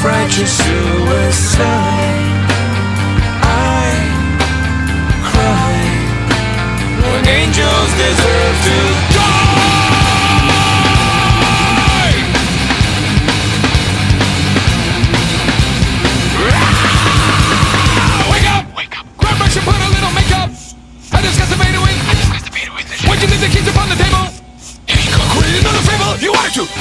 fragile suicide. I cry when angels deserve to die. Wake up! Wake up! Grab brush and put a little makeup. I discussed the fade away. What'd you leave the keys upon the table? Create another fable. You wanted to.